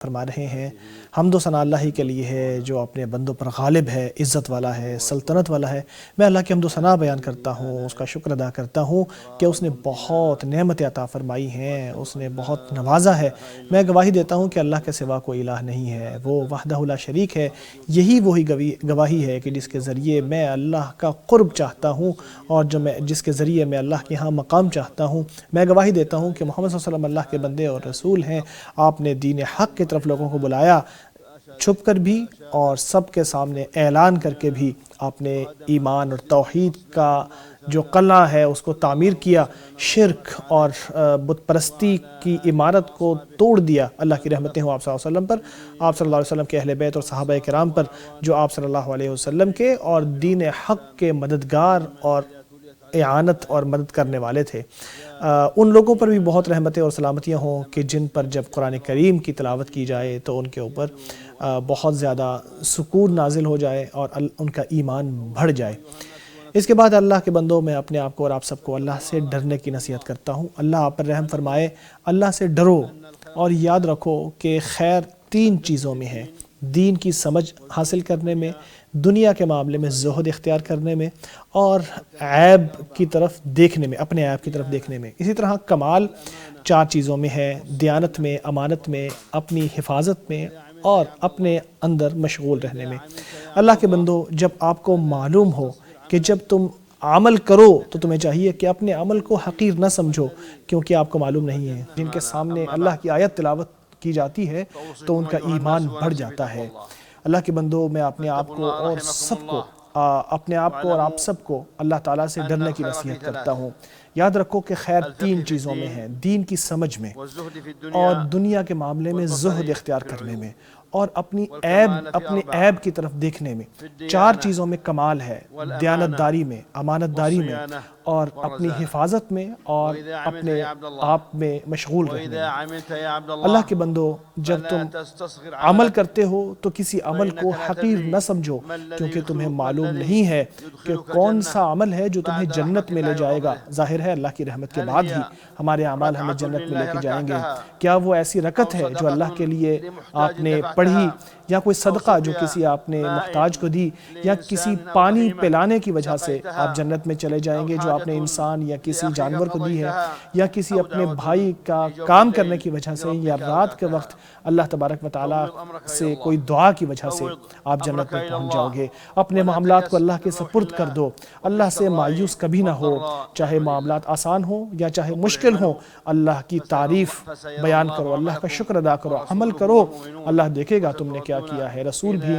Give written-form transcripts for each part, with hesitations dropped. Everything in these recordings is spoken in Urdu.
فرما رہے ہیں حمد و ثنا اللہ ہی کے لیے ہے جو اپنے بندوں پر غالب ہے، عزت والا ہے، سلطنت والا ہے۔ میں اللہ کی حمد و ثنا بیان کرتا ہوں، اس کا شکر ادا کرتا ہوں کہ اس نے بہت نعمت عطا فرمائی ہیں، اس نے بہت نوازا ہے۔ میں گواہی دیتا ہوں کہ اللہ کے سوا کوئی الہ نہیں ہے، وہ وحدہ لا شریک ہے۔ یہی وہی گواہی ہے کہ جس کے ذریعے میں اللہ کا قرب چاہتا ہوں اور جس کے ذریعے میں اللہ کے ہاں مقام چاہتا ہوں۔ میں گواہی دیتا ہوں کہ محمد صلی اللہ علیہ وسلم اللہ کے بندے اور رسول ہیں۔ آپ نے دین حق کی طرف لوگوں کو بلایا، چھپ کر بھی اور سب کے سامنے اعلان کر کے بھی۔ آپ نے ایمان اور توحید کا جو قلعہ ہے اس کو تعمیر کیا، شرک اور بت پرستی کی عمارت کو توڑ دیا۔ اللہ کی رحمتیں ہوں آپ صلی اللہ علیہ وسلم پر، آپ صلی اللہ علیہ وسلم کے اہل بیت اور صحابہ کرام پر، جو آپ صلی اللہ علیہ وسلم کے اور دین حق کے مددگار اور اعانت اور مدد کرنے والے تھے۔ ان لوگوں پر بھی بہت رحمتیں اور سلامتیاں ہوں کہ جن پر جب قرآن کریم کی تلاوت کی جائے تو ان کے اوپر بہت زیادہ سکون نازل ہو جائے اور ان کا ایمان بڑھ جائے۔ اس کے بعد اللہ کے بندوں، میں اپنے آپ کو اور آپ سب کو اللہ سے ڈرنے کی نصیحت کرتا ہوں۔ اللہ آپ پر رحم فرمائے، اللہ سے ڈرو اور یاد رکھو کہ خیر 3 چیزوں میں ہے: دین کی سمجھ حاصل کرنے میں، دنیا کے معاملے میں زہد اختیار کرنے میں، اور عیب کی طرف دیکھنے میں، اپنے عیب کی طرف دیکھنے میں۔ اسی طرح کمال 4 چیزوں میں ہے: دیانت میں، امانت میں، اپنی حفاظت میں، اور اپنے اندر مشغول رہنے میں۔ اللہ کے بندو، جب آپ کو معلوم ہو کہ جب تم عمل کرو تو تمہیں چاہیے کہ اپنے عمل کو حقیر نہ سمجھو، کیونکہ آپ کو معلوم نہیں ہے جن کے سامنے اللہ کی آیت تلاوت کی جاتی ہے تو ان کا ایمان بڑھ جاتا ہے۔ اللہ کے بندو، میں اپنے آپ کو اور آپ سب کو اللہ تعالیٰ سے ڈرنے کی نصیحت کرتا ہوں۔ یاد رکھو کہ خیر 3 چیزوں میں ہے: دین کی سمجھ میں، اور دنیا کے معاملے میں زہد اختیار کرنے میں، اور اپنے عیب کی طرف دیکھنے میں۔ 4 چیزوں میں کمال ہے: دیانت داری میں، امانت داری میں، اور اپنی حفاظت میں، اور اپنے آپ میں مشغول رہنے میں۔ اللہ کے بندو، جب تم عمل کرتے ہو تو کسی عمل کو حقیر نہ سمجھو، کیونکہ تمہیں معلوم نہیں ہے کہ کون سا عمل ہے جو تمہیں جنت میں لے جائے گا۔ ظاہر ہے اللہ کی رحمت کے بعد ہی ہمارے اعمال ہمیں جنت میں لے کے جائیں گے۔ کیا وہ ایسی رکعت ہے جو اللہ کے لیے آپ نے پڑھی، یا کوئی صدقہ جو کسی آپ نے محتاج کو دی، یا کسی پانی پلانے کی وجہ سے آپ جنت میں چلے جائیں گے جو آپ نے انسان یا کسی جانور کو دی ہے، یا کسی اپنے بھائی کا کام کرنے کی وجہ سے، یا رات کے وقت اللہ تبارک و تعالیٰ سے کوئی دعا کی وجہ سے آپ جنت میں پہنچ جاؤ گے۔ اپنے معاملات کو اللہ کے سپرد کر دو، اللہ سے مایوس کبھی نہ ہو، چاہے معاملات آسان ہوں یا چاہے مشکل ہوں۔ اللہ کی تعریف بیان کرو، اللہ کا شکر ادا کرو، عمل کرو۔ اللہ دیکھے گا تم نے کیا کیا ہے، رسول بھی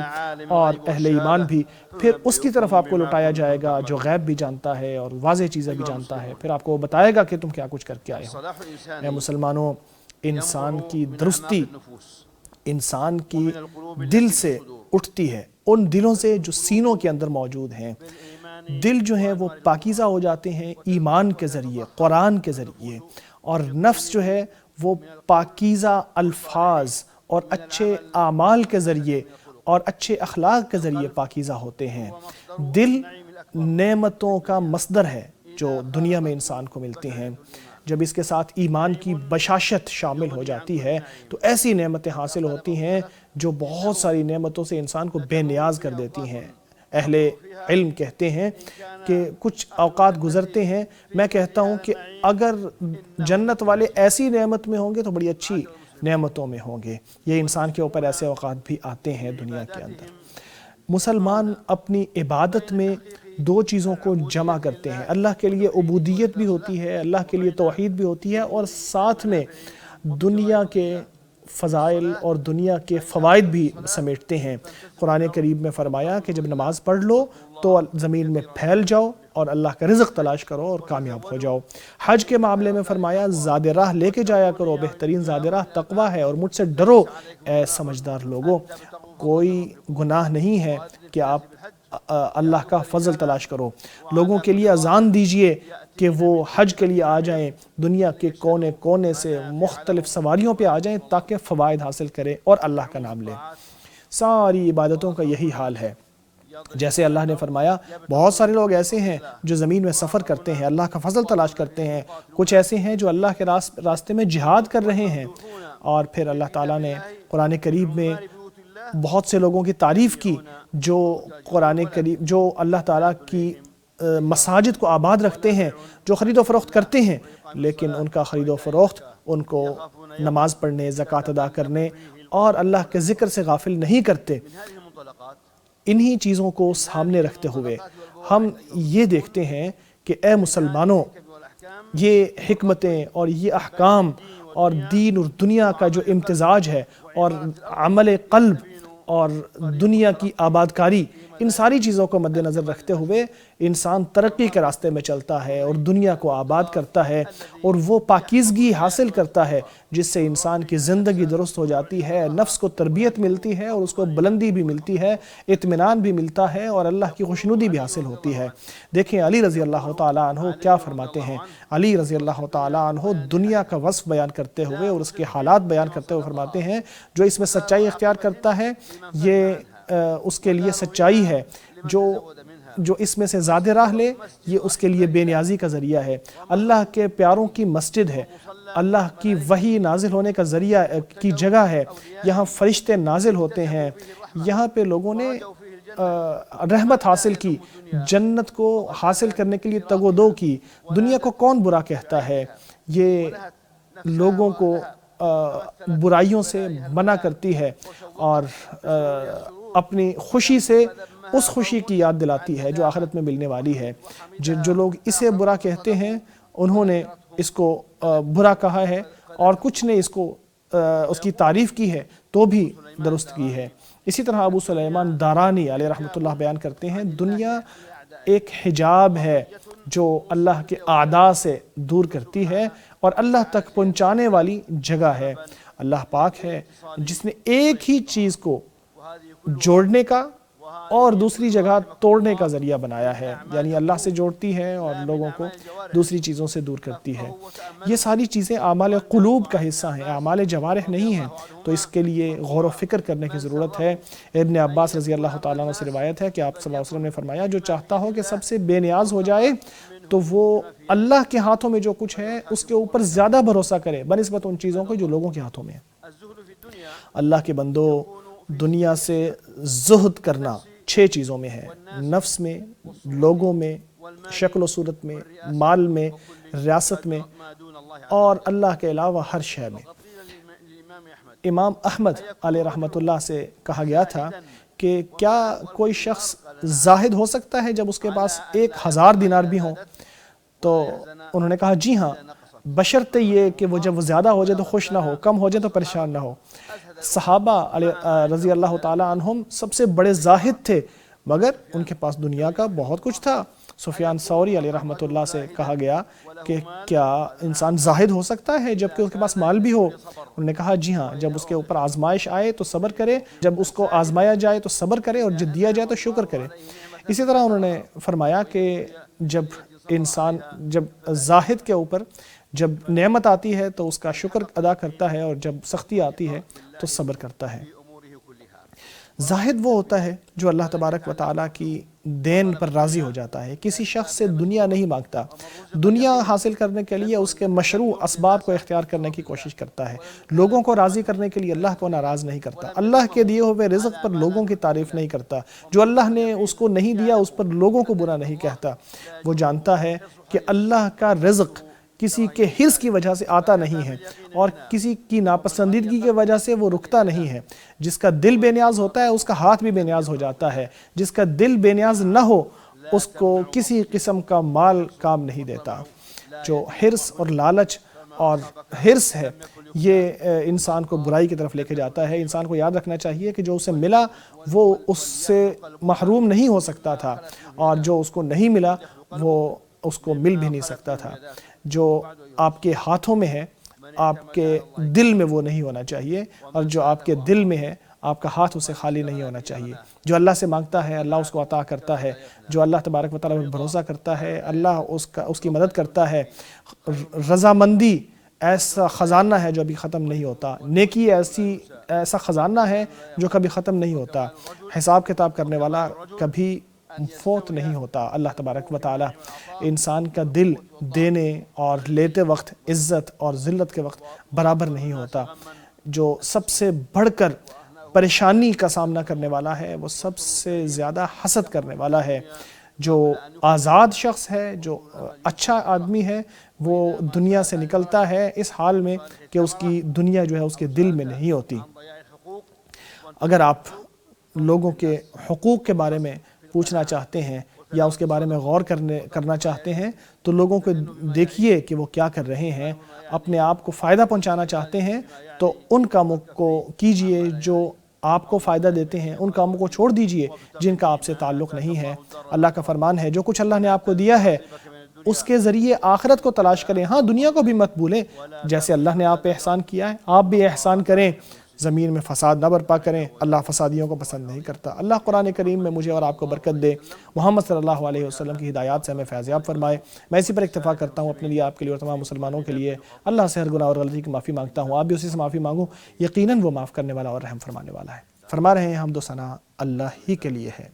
اور اہل ایمان بھی۔ پھر اس کی طرف آپ کو لٹایا جائے گا جو غیب بھی جانتا ہے اور واضح چیزیں بھی جانتا ہے، پھر آپ کو بتائے گا کہ تم کیا کچھ کر کے آئے ہو۔ اے مسلمانوں، انسان کی درستی انسان کی دل سے اٹھتی ہے، ان دلوں سے جو سینوں کے اندر موجود ہیں۔ دل جو ہیں وہ پاکیزہ ہو جاتے ہیں ایمان کے ذریعے، قرآن کے ذریعے، اور نفس جو ہے وہ پاکیزہ الفاظ اور اچھے اعمال کے ذریعے اور اچھے اخلاق کے ذریعے پاکیزہ ہوتے ہیں۔ دل نعمتوں کا مصدر ہے جو دنیا میں انسان کو ملتی ہیں۔ جب اس کے ساتھ ایمان کی بشاشت شامل ہو جاتی ہے تو ایسی نعمتیں حاصل ہوتی ہیں جو بہت ساری نعمتوں سے انسان کو بے نیاز کر دیتی ہیں۔ اہل علم کہتے ہیں کہ کچھ اوقات گزرتے ہیں، میں کہتا ہوں کہ اگر جنت والے ایسی نعمت میں ہوں گے تو بڑی اچھی نعمتوں میں ہوں گے۔ یہ انسان کے اوپر ایسے اوقات بھی آتے ہیں دنیا کے اندر۔ مسلمان اپنی عبادت میں 2 چیزوں کو جمع کرتے ہیں: اللہ کے لیے عبودیت بھی ہوتی ہے، اللہ کے لیے توحید بھی ہوتی ہے، اور ساتھ میں دنیا کے فضائل اور دنیا کے فوائد بھی سمیٹتے ہیں۔ قرآن کریم میں فرمایا کہ جب نماز پڑھ لو تو زمین میں پھیل جاؤ اور اللہ کا رزق تلاش کرو اور کامیاب ہو جاؤ۔ حج کے معاملے میں فرمایا زاد راہ لے کے جایا کرو، بہترین زاد راہ تقویٰ ہے، اور مجھ سے ڈرو اے سمجھدار لوگو۔ کوئی گناہ نہیں ہے کہ آپ اللہ کا فضل تلاش کرو۔ لوگوں کے لیے اذان دیجئے کہ وہ حج کے لیے آ جائیں، دنیا کے کونے کونے سے مختلف سواریوں پہ آ جائیں تاکہ فوائد حاصل کریں اور اللہ کا نام لیں۔ ساری عبادتوں کا یہی حال ہے۔ جیسے اللہ نے فرمایا بہت سارے لوگ ایسے ہیں جو زمین میں سفر کرتے ہیں، اللہ کا فضل تلاش کرتے ہیں، کچھ ایسے ہیں جو اللہ کے راستے میں جہاد کر رہے ہیں، اور پھر اللہ تعالیٰ نے قرآن کریم میں بہت سے لوگوں کی تعریف کی جو قرآن کریم جو اللہ تعالیٰ کی مساجد کو آباد رکھتے ہیں، جو خرید و فروخت کرتے ہیں، لیکن ان کا خرید و فروخت ان کو نماز پڑھنے، زکوٰۃ ادا کرنے اور اللہ کے ذکر سے غافل نہیں کرتے۔ انہی چیزوں کو سامنے رکھتے ہوئے ہم یہ دیکھتے ہیں کہ اے مسلمانوں، یہ حکمتیں اور یہ احکام اور دین اور دنیا کا جو امتزاج ہے اور عمل قلب اور دنیا کی آباد کاری، ان ساری چیزوں کو مد نظر رکھتے ہوئے انسان ترقی کے راستے میں چلتا ہے اور دنیا کو آباد کرتا ہے اور وہ پاکیزگی حاصل کرتا ہے جس سے انسان کی زندگی درست ہو جاتی ہے، نفس کو تربیت ملتی ہے اور اس کو بلندی بھی ملتی ہے، اطمینان بھی ملتا ہے اور اللہ کی خوشنودی بھی حاصل ہوتی ہے۔ دیکھیں علی رضی اللہ تعالیٰ عنہ کیا فرماتے ہیں۔ علی رضی اللہ تعالیٰ عنہ دنیا کا وصف بیان کرتے ہوئے اور اس کے حالات بیان کرتے ہوئے فرماتے ہیں، جو اس میں سچائی اختیار کرتا ہے یہ اس کے لیے سچائی ہے، جو اس میں سے زیادہ راہ لے یہ اس کے لیے بے نیازی کا ذریعہ ہے۔ اللہ کے پیاروں کی مسجد ہے، اللہ کی وحی نازل ہونے کا ذریعہ کی جگہ ہے، یہاں فرشتے نازل ہوتے ہیں، یہاں پہ لوگوں نے رحمت حاصل کی، جنت کو حاصل کرنے کے لیے تگ و دو کی۔ دنیا کو کون برا کہتا ہے؟ یہ لوگوں کو برائیوں سے منع کرتی ہے اور اپنی خوشی سے اس خوشی کی یاد دلاتی ہے جو آخرت میں ملنے والی ہے۔ جو لوگ اسے برا کہتے ہیں انہوں نے اس کو برا کہا ہے اور کچھ نے اس کی تعریف کی ہے تو بھی درست کی ہے۔ اسی طرح ابو سلیمان دارانی علیہ رحمۃ اللہ بیان کرتے ہیں، دنیا ایک حجاب ہے جو اللہ کے اعداء سے دور کرتی ہے اور اللہ تک پہنچانے والی جگہ ہے۔ اللہ پاک ہے جس نے ایک ہی چیز کو جوڑنے کا اور دوسری جگہ توڑنے کا ذریعہ بنایا ہے، یعنی اللہ سے جوڑتی ہے اور لوگوں کو دوسری چیزوں سے دور کرتی ہے۔ یہ ساری چیزیں اعمال قلوب کا حصہ ہیں، اعمال جوارح نہیں ہیں، تو اس کے لیے غور و فکر کرنے کی ضرورت ہے۔ ابن عباس رضی اللہ تعالیٰ عنہ سے روایت ہے کہ آپ صلی اللہ علیہ وسلم نے فرمایا، جو چاہتا ہو کہ سب سے بے نیاز ہو جائے تو وہ اللہ کے ہاتھوں میں جو کچھ ہے اس کے اوپر زیادہ بھروسہ کرے بنسبت ان چیزوں کو جو لوگوں کے ہاتھوں میں ہے۔ اللہ کے بندو، دنیا سے زہد کرنا 6 چیزوں میں ہے، نفس میں، لوگوں میں، شکل و صورت میں، مال میں، ریاست میں اور اللہ کے علاوہ ہر شے میں۔ امام احمد علیہ رحمۃ اللہ سے کہا گیا تھا کہ کیا کوئی شخص زاہد ہو سکتا ہے جب اس کے پاس 1000 دینار بھی ہوں؟ تو انہوں نے کہا جی ہاں، بشرط یہ کہ وہ جب وہ زیادہ ہو جائے تو خوش نہ ہو، کم ہو جائے تو پریشان نہ ہو۔ صحابہ رضی اللہ تعالیٰ عنہم سب سے بڑے زاہد تھے مگر ان کے پاس دنیا کا بہت کچھ تھا۔ سفیان ثوری علیہ رحمۃ اللہ سے کہا گیا کہ کیا انسان زاہد ہو سکتا ہے جبکہ اس کے پاس مال بھی ہو؟ انہوں نے کہا جی ہاں، جب اس کے اوپر آزمائش آئے تو صبر کرے، جب اس کو آزمایا جائے تو صبر کرے اور جب دیا جائے تو شکر کرے۔ اسی طرح انہوں نے فرمایا کہ جب زاہد کے اوپر جب نعمت آتی ہے تو اس کا شکر ادا کرتا ہے اور جب سختی آتی ہے تو صبر کرتا ہے۔ زاہد وہ ہوتا ہے جو اللہ تبارک و تعالیٰ کی دین پر راضی ہو جاتا ہے، کسی شخص سے دنیا نہیں مانگتا، دنیا حاصل کرنے کے لیے اس کے مشروع اسباب کو اختیار کرنے کی کوشش کرتا ہے، لوگوں کو راضی کرنے کے لیے اللہ کو ناراض نہیں کرتا، اللہ کے دیے ہوئے رزق پر لوگوں کی تعریف نہیں کرتا، جو اللہ نے اس کو نہیں دیا اس پر لوگوں کو برا نہیں کہتا۔ وہ جانتا ہے کہ اللہ کا رزق کسی کے حرص کی وجہ سے آتا نہیں ہے اور کسی کی ناپسندیدگی کی وجہ سے وہ رکتا نہیں ہے۔ جس کا دل بے نیاز ہوتا ہے اس کا ہاتھ بھی بے نیاز ہو جاتا ہے، جس کا دل بے نیاز نہ ہو اس کو کسی قسم کا مال کام نہیں دیتا۔ جو حرص اور لالچ اور حرص ہے یہ انسان کو برائی کی طرف لے کے جاتا ہے۔ انسان کو یاد رکھنا چاہیے کہ جو اسے ملا وہ اس سے محروم نہیں ہو سکتا تھا اور جو اس کو نہیں ملا وہ اس کو مل بھی نہیں سکتا تھا۔ جو آپ کے ہاتھوں میں ہے آپ کے دل میں وہ نہیں ہونا چاہیے، اور جو آپ کے دل میں ہے آپ کا ہاتھ اسے خالی نہیں ہونا چاہیے۔ جو اللہ سے مانگتا ہے اللہ اس کو عطا کرتا ہے، جو اللہ تبارک و تعالیٰ پر بھروسہ کرتا ہے اللہ اس کی مدد کرتا ہے۔ رضامندی ایسا خزانہ ہے جو ابھی ختم نہیں ہوتا، نیکی ایسا خزانہ ہے جو کبھی ختم نہیں ہوتا، حساب کتاب کرنے والا کبھی فوت نہیں ہوتا۔ اللہ تبارک و تعالیٰ انسان کا دل دینے اور لیتے وقت، عزت اور ذلت کے وقت برابر نہیں ہوتا۔ جو سب سے بڑھ کر پریشانی کا سامنا کرنے والا ہے، وہ سب سے زیادہ حسد کرنے والا ہے۔ جو آزاد شخص ہے، جو اچھا آدمی ہے، وہ دنیا سے نکلتا ہے اس حال میں کہ اس کی دنیا جو ہے اس کے دل میں نہیں ہوتی۔ اگر آپ لوگوں کے حقوق کے بارے میں پوچھنا چاہتے ہیں یا اس کے بارے میں غور کرنا چاہتے ہیں تو لوگوں کو دیکھیے کہ وہ کیا کر رہے ہیں۔ اپنے آپ کو فائدہ پہنچانا چاہتے ہیں تو ان کاموں کو کیجئے جو آپ کو فائدہ دیتے ہیں، ان کاموں کو چھوڑ دیجئے جن کا آپ سے تعلق نہیں ہے۔ اللہ کا فرمان ہے جو کچھ اللہ نے آپ کو دیا ہے اس کے ذریعے آخرت کو تلاش کریں، ہاں دنیا کو بھی مت بھولیں۔ جیسے اللہ نے آپ پہ احسان کیا ہے آپ بھی احسان کریں، زمین میں فساد نہ برپا کریں، اللہ فسادیوں کو پسند نہیں کرتا۔ اللہ قرآن کریم میں مجھے اور آپ کو برکت دے، محمد صلی اللہ علیہ وسلم کی ہدایات سے ہمیں فیضیاب فرمائے۔ میں اسی پر اکتفا کرتا ہوں، اپنے لیے، آپ کے لیے اور تمام مسلمانوں کے لیے اللہ سے ہر گناہ اور غلطی کی معافی مانگتا ہوں۔ آپ بھی اسی سے معافی مانگو، یقیناً وہ معاف کرنے والا اور رحم فرمانے والا ہے۔ فرما رہے ہیں حمد و ثنا اللہ ہی کے لیے ہے،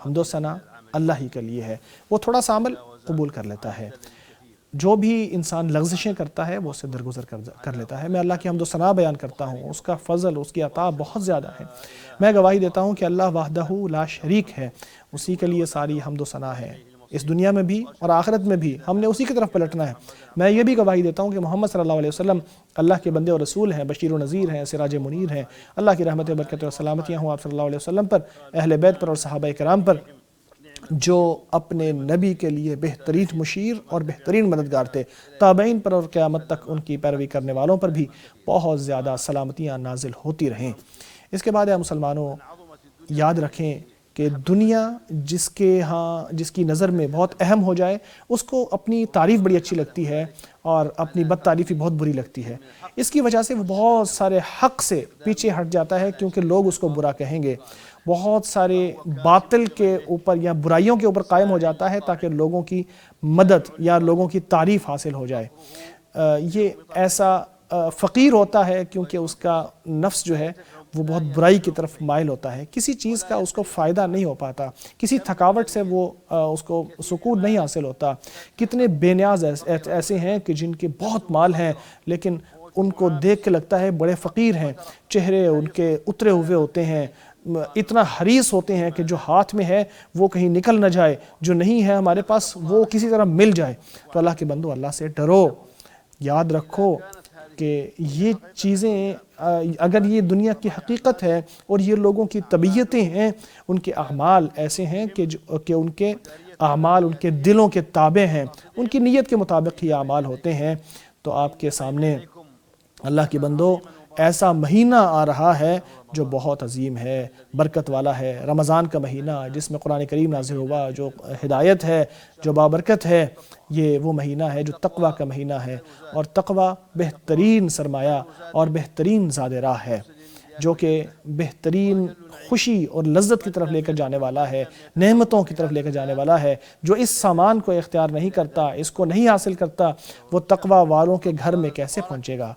حمد و ثنا اللہ ہی کے لیے ہے، وہ تھوڑا سا عمل قبول کر لیتا ہے۔ جو بھی انسان لغزشیں کرتا ہے وہ اسے درگزر کر لیتا ہے۔ میں اللہ کی حمد و ثنا بیان کرتا ہوں، اس کا فضل، اس کی عطا بہت زیادہ ہے۔ میں گواہی دیتا ہوں کہ اللہ وحدہ لا شریک ہے، اسی کے لیے ساری حمد و ثنا ہے، اس دنیا میں بھی اور آخرت میں بھی ہم نے اسی کی طرف پلٹنا ہے۔ میں یہ بھی گواہی دیتا ہوں کہ محمد صلی اللہ علیہ وسلم اللہ کے بندے اور رسول ہیں، بشیر و نذیر ہیں، سراج منیر ہیں۔ اللہ کی رحمت و برکت اور سلامتیاں ہوں آپ صلی اللہ علیہ وسلم پر، اہل بیت پر اور صحابہ کرام پر، جو اپنے نبی کے لیے بہترین مشیر اور بہترین مددگار تھے۔ تابعین پر اور قیامت تک ان کی پیروی کرنے والوں پر بھی بہت زیادہ سلامتیاں نازل ہوتی رہیں۔ اس کے بعد اے مسلمانوں، یاد رکھیں کہ دنیا جس کی نظر میں بہت اہم ہو جائے اس کو اپنی تعریف بڑی اچھی لگتی ہے اور اپنی بد تعریفی بہت بری لگتی ہے۔ اس کی وجہ سے وہ بہت سارے حق سے پیچھے ہٹ جاتا ہے کیونکہ لوگ اس کو برا کہیں گے، بہت سارے باطل کے اوپر یا برائیوں کے اوپر قائم ہو جاتا ہے تاکہ لوگوں کی مدد یا لوگوں کی تعریف حاصل ہو جائے۔ یہ ایسا فقیر ہوتا ہے کیونکہ اس کا نفس جو ہے وہ بہت برائی کی طرف مائل ہوتا ہے، کسی چیز کا اس کو فائدہ نہیں ہو پاتا، کسی تھکاوٹ سے وہ اس کو سکون نہیں حاصل ہوتا۔ کتنے بے نیاز ایسے ہیں کہ جن کے بہت مال ہیں لیکن ان کو دیکھ کے لگتا ہے بڑے فقیر ہیں، چہرے ان کے اترے ہوئے ہوتے ہیں، اتنا حریص ہوتے ہیں کہ جو ہاتھ میں ہے وہ کہیں نکل نہ جائے، جو نہیں ہے ہمارے پاس وہ کسی طرح مل جائے۔ تو اللہ کے بندو، اللہ سے ڈرو، یاد رکھو کہ یہ چیزیں اگر یہ دنیا کی حقیقت ہے اور یہ لوگوں کی طبیعتیں ہیں، ان کے اعمال ایسے ہیں کہ ان کے اعمال ان کے دلوں کے تابع ہیں، ان کی نیت کے مطابق ہی اعمال ہوتے ہیں۔ تو آپ کے سامنے اللہ کے بندو ایسا مہینہ آ رہا ہے جو بہت عظیم ہے، برکت والا ہے، رمضان کا مہینہ جس میں قرآن کریم نازل ہوا، جو ہدایت ہے، جو بابرکت ہے، یہ وہ مہینہ ہے جو تقوی کا مہینہ ہے، اور تقوی بہترین سرمایہ اور بہترین زاد راہ ہے، جو کہ بہترین خوشی اور لذت کی طرف لے کر جانے والا ہے، نعمتوں کی طرف لے کر جانے والا ہے۔ جو اس سامان کو اختیار نہیں کرتا، اس کو نہیں حاصل کرتا، وہ تقوی والوں کے گھر میں کیسے پہنچے گا؟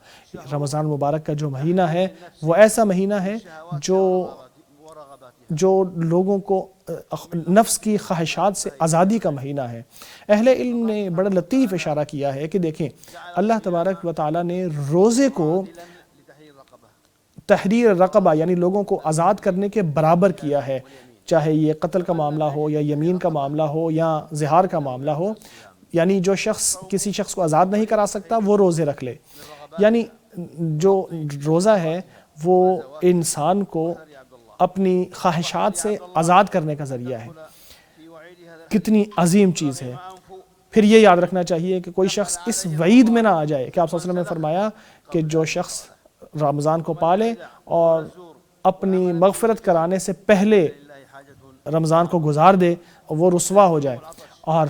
رمضان مبارک کا جو مہینہ ہے وہ ایسا مہینہ ہے جو لوگوں کو نفس کی خواہشات سے آزادی کا مہینہ ہے۔ اہل علم نے بڑا لطیف اشارہ کیا ہے کہ دیکھیں، اللہ تبارک و تعالیٰ نے روزے کو تحریر رقبہ یعنی لوگوں کو آزاد کرنے کے برابر کیا ہے، چاہے یہ قتل کا معاملہ ہو یا یمین کا معاملہ ہو یا زہار کا معاملہ ہو، یعنی جو شخص کسی شخص کو آزاد نہیں کرا سکتا وہ روزے رکھ لے۔ یعنی جو روزہ ہے وہ انسان کو اپنی خواہشات سے آزاد کرنے کا ذریعہ ہے۔ کتنی عظیم چیز ہے۔ پھر یہ یاد رکھنا چاہیے کہ کوئی شخص اس وعید میں نہ آ جائے کہ آپ صلی اللہ علیہ وسلم نے فرمایا کہ جو شخص رمضان کو پالے اور اپنی مغفرت کرانے سے پہلے رمضان کو گزار دے وہ رسوا ہو جائے۔ اور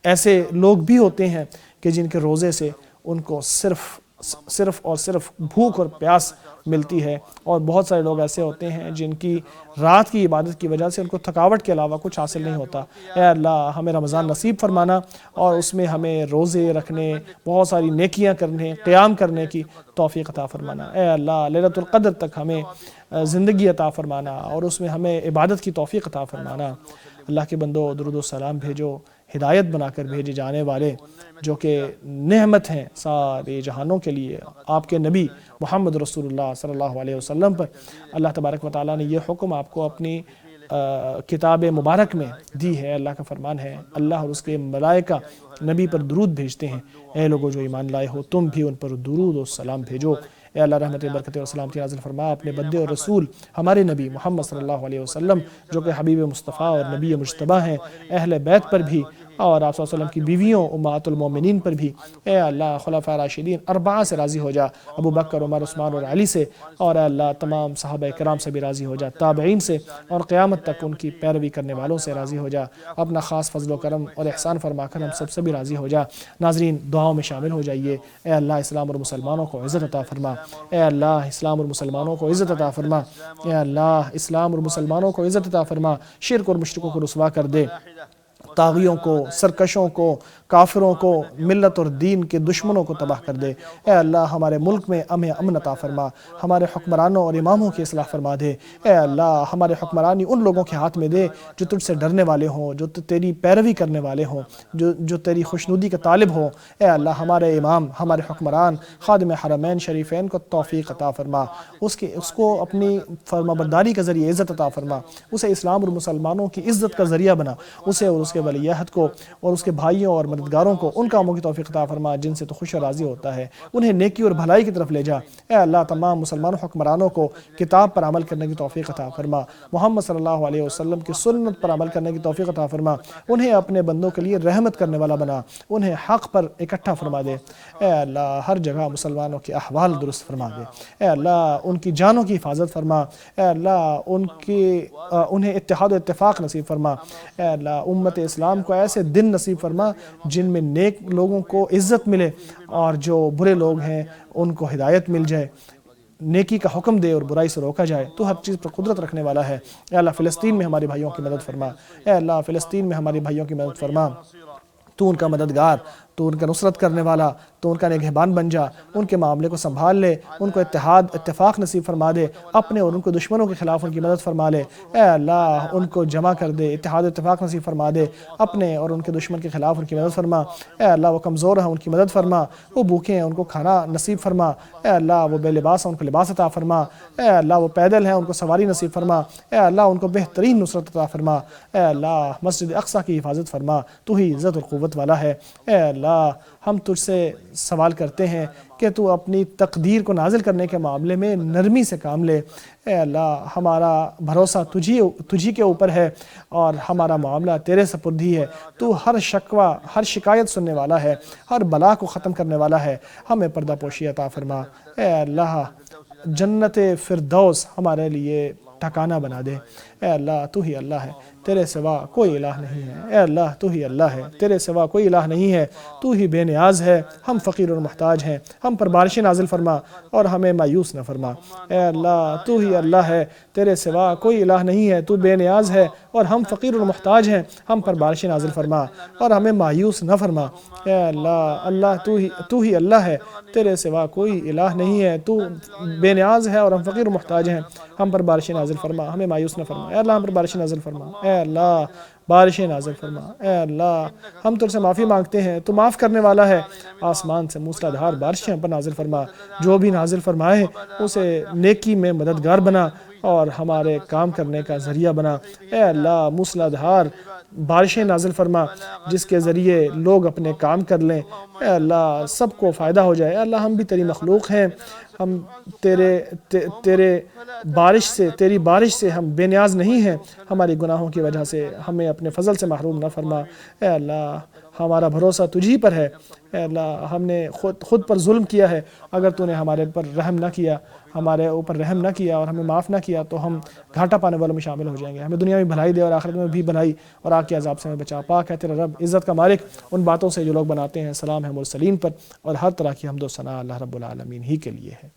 ایسے لوگ بھی ہوتے ہیں کہ جن کے روزے سے ان کو صرف اور صرف بھوک اور پیاس ملتی ہے، اور بہت سارے لوگ ایسے ہوتے ہیں جن کی رات کی عبادت کی وجہ سے ان کو تھکاوٹ کے علاوہ کچھ حاصل نہیں ہوتا۔ اے اللہ ہمیں رمضان نصیب فرمانا اور اس میں ہمیں روزے رکھنے، بہت ساری نیکیاں کرنے، قیام کرنے کی توفیق عطا فرمانا۔ اے اللہ لیلۃ القدر تک ہمیں زندگی عطا فرمانا اور اس میں ہمیں عبادت کی توفیق عطا فرمانا۔ اللہ کے بندو، درود و سلام بھیجو، ہدایت بنا کر بھیجے جانے والے، جو کہ نعمت ہیں سارے جہانوں کے لیے، آپ کے نبی محمد رسول اللہ صلی اللہ علیہ وسلم پر اللہ تبارک و تعالیٰ نے یہ حکم آپ کو اپنی کتاب مبارک میں دی ہے۔ اللہ کا فرمان ہے، اللہ اور اس کے ملائکہ نبی پر درود بھیجتے ہیں، اے لوگو جو ایمان لائے ہو تم بھی ان پر درود و سلام بھیجو۔ اے اللہ رحمت برکت اور سلامتی نازل فرما اپنے بندے اور رسول ہمارے نبی محمد صلی اللہ علیہ وسلم، جو کہ حبیب مصطفیٰ اور نبی مجتبیٰ ہیں، اہل بیت پر بھی، اور آپ صلی اللہ علیہ وسلم کی بیویوں امہات المومنین پر بھی۔ اے اللہ خلفاء راشدین اربعہ سے راضی ہو جا، ابو بکر، عمر، عثمان اور علی سے، اور اے اللہ تمام صحابہ کرام سے بھی راضی ہو جا، تابعین سے، اور قیامت تک ان کی پیروی کرنے والوں سے راضی ہو جا۔ اپنا خاص فضل و کرم اور احسان فرما کر ہم سب سے بھی راضی ہو جا۔ ناظرین دعاؤں میں شامل ہو جائیے۔ اے اللہ اسلام اور مسلمانوں کو عزت عطا فرما، اے اللہ اسلام اور مسلمانوں کو عزت عطا فرما، اے اللہ اسلام اور مسلمانوں کو عزت عطا فرما، شرک اور مشرکوں کو رسوا کر دے، طاغیوں کو، سرکشوں کو، کافروں کو، ملت اور دین کے دشمنوں کو تباہ کر دے۔ اے اللہ ہمارے ملک میں امن عطا فرما، ہمارے حکمرانوں اور اماموں کی اصلاح فرما دے۔ اے اللہ ہمارے حکمرانی ان لوگوں کے ہاتھ میں دے جو تجھ سے ڈرنے والے ہوں، جو تیری پیروی کرنے والے ہوں، جو تیری خوشنودی کا طالب ہوں۔ اے اللہ ہمارے امام، ہمارے حکمران، خادم حرمین شریفین کو توفیق عطا فرما، اس کو اپنی فرما برداری کے ذریعے عزت عطا فرما، اسے اسلام اور مسلمانوں کی عزت کا ذریعہ بنا، اسے اور اس کے ولی عہد کو اور اس کے بھائیوں اور مددگاروں کو ان کاموں کی توفیق عطا فرما جن سے تو خوش و راضی ہوتا ہے، انہیں نیکی اور بھلائی کی طرف لے جا۔ اے اللہ تمام مسلمان حکمرانوں کو کتاب پر عمل کرنے کی توفیق عطا فرما، محمد صلی اللہ علیہ وسلم کی سنت پر عمل کرنے کی توفیق عطا فرما، انہیں اپنے بندوں کے لیے رحمت کرنے والا بنا، انہیں حق پر اکٹھا فرما دے۔ اے اللہ ہر جگہ مسلمانوں کے احوال درست فرما دے، اے اللہ ان کی جانوں کی حفاظت فرما، اے اللہ انہیں اتحاد و اتفاق نصیب فرما، اے اللہ امت اسلام کو ایسے دن نصیب فرما جن میں نیک لوگوں کو عزت ملے اور جو برے لوگ ہیں ان کو ہدایت مل جائے، نیکی کا حکم دے اور برائی سے روکا جائے۔ تو ہر چیز پر قدرت رکھنے والا ہے۔ اے اللہ فلسطین میں ہمارے بھائیوں کی مدد فرما، اے اللہ فلسطین میں ہمارے بھائیوں کی مدد فرما، تو ان کا مددگار، تو ان کا نصرت کرنے والا، تو ان کا نگہبان بن جا، ان کے معاملے کو سنبھال لے، ان کو اتفاق نصیب فرما دے، اپنے اور ان کو دشمنوں کے خلاف ان کی مدد فرما لے۔ اے اللہ ان کو جمع کر دے، اتحاد و اتفاق نصیب فرما دے، اپنے اور ان کے دشمن کے خلاف ان کی مدد فرما۔ اے اللہ وہ کمزور ہیں ان کی مدد فرما، وہ بھوکے ہیں ان کو کھانا نصیب فرما۔ اے اللہ وہ بے لباس ہیں ان کو لباس عطا فرما۔ اے اللہ وہ پیدل ہیں ان کو سواری نصیب فرما۔ اے اللہ ان کو بہترین نصرت عطا فرما۔ اے اللہ مسجد اقصیٰ کی حفاظت فرما، تو ہی عزت اور قوت والا ہے۔ اے اللہ ہم تجھ سے سوال کرتے ہیں کہ تو اپنی تقدیر کو نازل کرنے کے معاملے میں نرمی سے کام لے۔ اے اللہ ہمارا بھروسہ تجھی کے اوپر ہے اور ہمارا معاملہ تیرے سپرد ہی ہے۔ تو ہر شکوہ، ہر شکایت سننے والا ہے، ہر بلا کو ختم کرنے والا ہے۔ ہمیں پردہ پوشی عطا فرما۔ اے اللہ جنت فردوس ہمارے لیے ٹھکانہ بنا دے۔ اے اللہ تو ہی اللہ ہے، تیرے سوا کوئی الہ نہیں ہے۔ اے اللہ تو ہی اللہ ہے، تیرے سوا کوئی الہ نہیں ہے، تو ہی بے نیاز ہے، ہم فقیر اور محتاج ہیں، ہم پر بارشیں نازل فرما اور ہمیں مایوس نہ فرما۔ اے اللہ تو ہی اللہ ہے، تیرے سوا کوئی الہ نہیں ہے، تو بے نیاز ہے اور ہم فقیر اور محتاج ہیں، ہم پر بارشیں نازل فرما اور ہمیں مایوس نہ فرما۔ اے اللہ تو ہی اللہ ہے، تیرے سوا کوئی الہ نہیں ہے، تو بے نیاز ہے اور ہم فقیر و محتاج ہیں، ہم پر بارشیں نازل فرما، ہمیں مایوس نہ فرما۔ اے اللہ ہم پر بارشیں نازل فرما، اے اللہ بارشیں نازل فرما۔ اے اللہ ہم تجھ سے معافی مانگتے ہیں، تو معاف کرنے والا ہے، آسمان سے موسلا دھار بارشیں ہم پر نازل فرما، جو بھی نازل فرمائے اسے نیکی میں مددگار بنا اور ہمارے کام کرنے کا ذریعہ بنا۔ اے اللہ موسلا دھار بارشیں نازل فرما جس کے ذریعے لوگ اپنے کام کر لیں، اے اللہ سب کو فائدہ ہو جائے۔ اے اللہ ہم بھی تیری مخلوق ہیں، ہم تیری بارش سے ہم بے نیاز نہیں ہیں، ہماری گناہوں کی وجہ سے ہمیں اپنے فضل سے محروم نہ فرما۔ اے اللہ ہمارا بھروسہ تجھی پر ہے۔ اے اللہ ہم نے خود پر ظلم کیا ہے، اگر تو نے ہمارے پر رحم نہ کیا، ہمارے اوپر رحم نہ کیا اور ہمیں معاف نہ کیا تو ہم گھاٹا پانے والوں میں شامل ہو جائیں گے۔ ہمیں دنیا میں بھلائی دے اور آخرت میں بھی بھلائی، اور آگ کے عذاب سے ہمیں بچا۔ پاک ہے تیرا رب عزت کا مالک ان باتوں سے جو لوگ بناتے ہیں۔ سلام ہے مرسلین پر اور ہر طرح کی حمد و ثنا اللہ رب العالمین ہی کے لیے ہے۔